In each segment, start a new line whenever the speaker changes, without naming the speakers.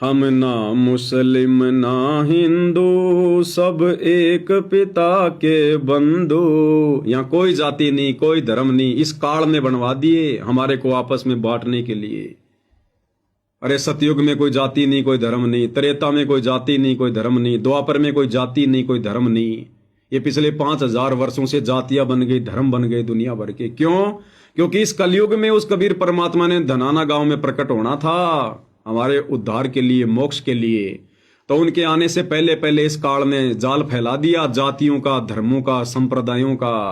हम ना मुस्लिम ना हिंदू, सब एक पिता के बंधु। यहाँ कोई जाति नहीं, कोई धर्म नहीं, इस काल ने बनवा दिए हमारे को आपस में बांटने के लिए। अरे सतयुग में कोई जाति नहीं, कोई धर्म नहीं, त्रेता में कोई जाति नहीं, कोई धर्म नहीं, द्वापर में कोई जाति नहीं, कोई धर्म नहीं। ये पिछले 5000 वर्षों से जातियां बन गई, धर्म बन गए दुनिया भर के। क्यों? क्योंकि इस कलयुग में उस कबीर परमात्मा ने धनाना गांव में प्रकट होना था हमारे उद्धार के लिए, मोक्ष के लिए। तो उनके आने से पहले पहले इस काल ने जाल फैला दिया जातियों का, धर्मों का, संप्रदायों का।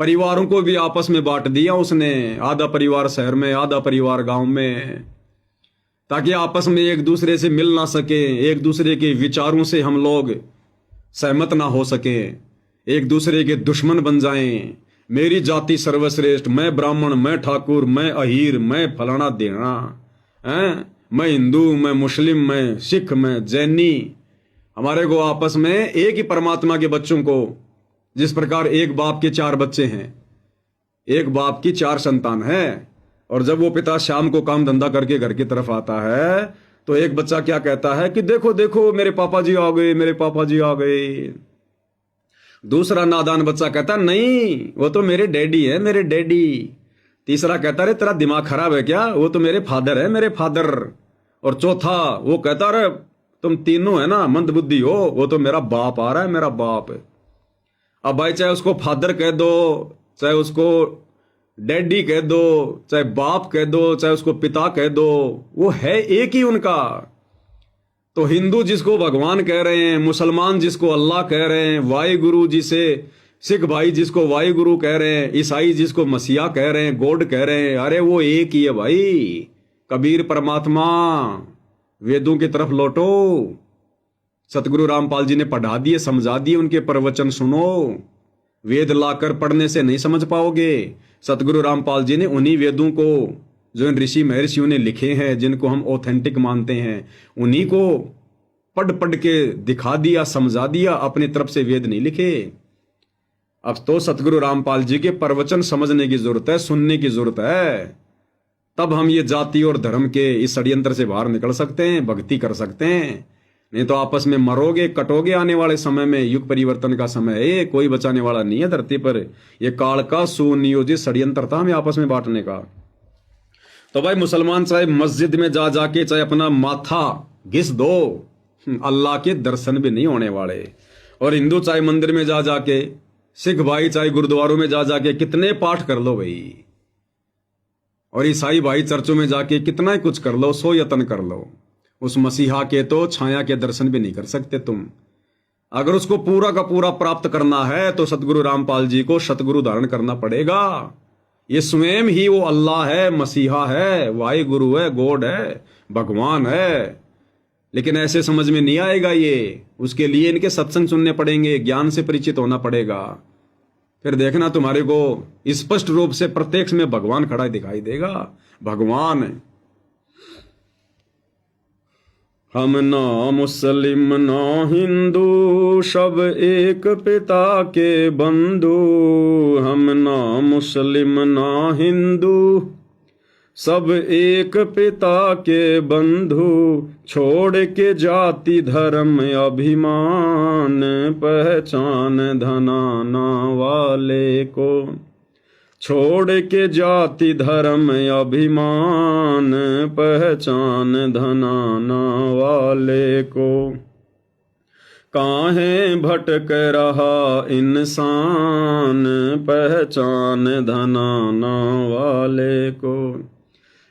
परिवारों को भी आपस में बांट दिया उसने, आधा परिवार शहर में, आधा परिवार गांव में, ताकि आपस में एक दूसरे से मिल ना सके, एक दूसरे के विचारों से हम लोग सहमत ना हो सके, एक दूसरे के दुश्मन बन जाएं। मेरी जाति सर्वश्रेष्ठ, मैं ब्राह्मण, मैं ठाकुर, मैं अहीर, मैं फलाना देना हैं, मैं हिंदू, मैं मुस्लिम, मैं सिख, मैं जैनी। हमारे को आपस में एक ही परमात्मा के बच्चों को, जिस प्रकार एक बाप के 4 बच्चे हैं, एक बाप की 4 संतान है, और जब वो पिता शाम को काम धंधा करके घर की तरफ आता है तो एक बच्चा क्या कहता है कि देखो देखो मेरे पापा जी आ गए, मेरे पापा जी आ गए। दूसरा नादान बच्चा कहता नहीं, वो तो मेरे डैडी है, मेरे डैडी। तीसरा कहता रे तेरा दिमाग खराब है क्या, वो तो मेरे फादर है, मेरे फादर। और चौथा वो कहता रे तुम तीनों है ना मंद बुद्धि हो, वो तो मेरा बाप आ रहा है, मेरा बाप। अब भाई चाहे उसको फादर कह दो, चाहे उसको डैडी कह दो, चाहे बाप कह दो, चाहे उसको पिता कह दो, वो है एक ही उनका। तो हिंदू जिसको भगवान कह रहे हैं, मुसलमान जिसको अल्लाह कह रहे हैं, वाहिगुरु जिसे सिख भाई जिसको वाहिगुरु कह रहे हैं, ईसाई जिसको मसीहा कह रहे हैं, गॉड कह रहे हैं, अरे वो एक ही है भाई, कबीर परमात्मा। वेदों की तरफ लौटो, सतगुरु रामपाल जी ने पढ़ा दिए, समझा दिए, उनके प्रवचन सुनो। वेद लाकर पढ़ने से नहीं समझ पाओगे। सतगुरु रामपाल जी ने उन्हीं वेदों को जो इन ऋषि महर्षियों ने लिखे हैं, जिनको हम ऑथेंटिक मानते हैं, उन्हीं को पढ़ पढ़ के दिखा दिया, समझा दिया, अपनी तरफ से वेद नहीं लिखे। अब तो सतगुरु रामपाल जी के प्रवचन समझने की जरूरत है, सुनने की जरूरत है, तब हम ये जाति और धर्म के इस षड्यंत्र से बाहर निकल सकते हैं, भक्ति कर सकते हैं। नहीं तो आपस में मरोगे, कटोगे। आने वाले समय में युग परिवर्तन का समय है, ये कोई बचाने वाला नहीं है धरती पर। ये काल का सुनियोजित षड्यंत्र था हमें आपस में बांटने का। तो भाई मुसलमान चाहे मस्जिद में जा जाके चाहे अपना माथा घिस दो, अल्लाह के दर्शन भी नहीं होने वाले। और हिंदू चाहे मंदिर में जा जाके, सिख भाई चाहे गुरुद्वारों में जा जाके कितने पाठ कर लो भाई, और ईसाई भाई चर्चों में जाके कितना ही कुछ कर लो, सो यत्न कर लो, उस मसीहा के तो छाया के दर्शन भी नहीं कर सकते तुम। अगर उसको पूरा का पूरा प्राप्त करना है तो सतगुरु रामपाल जी को सतगुरु धारण करना पड़ेगा। ये स्वयं ही वो अल्लाह है, मसीहा है, वाहिगुरु है, गॉड है, भगवान है। लेकिन ऐसे समझ में नहीं आएगा ये, उसके लिए इनके सत्संग सुनने पड़ेंगे, ज्ञान से परिचित होना पड़ेगा। फिर देखना तुम्हारे को स्पष्ट रूप से प्रत्यक्ष में भगवान खड़ा दिखाई देगा। भगवान, हम ना मुस्लिम ना हिंदू, सब एक पिता के बंधु। हम ना मुस्लिम ना हिंदू, सब एक पिता के बंधु। छोड़ के जाति धर्म अभिमान, पहचान धनाना वाले को। छोड़ के जाति धर्म अभिमान, पहचान धनाना वाले को। काहे भटक रहा इंसान, पहचान धनाना वाले को।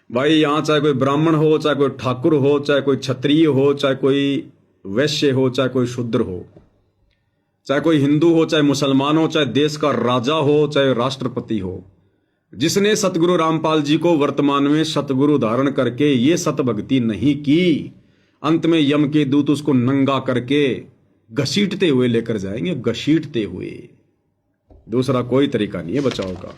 भाई यहाँ चाहे कोई ब्राह्मण हो, चाहे कोई ठाकुर हो, चाहे कोई क्षत्रिय हो, चाहे कोई वैश्य हो, चाहे कोई शूद्र हो, चाहे कोई हिंदू हो, चाहे मुसलमान हो, चाहे देश का राजा हो, चाहे राष्ट्रपति हो, जिसने सतगुरु रामपाल जी को वर्तमान में सतगुरु धारण करके ये सतभक्ति नहीं की, अंत में यम के दूत उसको नंगा करके घसीटते हुए लेकर जाएंगे, घसीटते हुए। दूसरा कोई तरीका नहीं है बचाव का।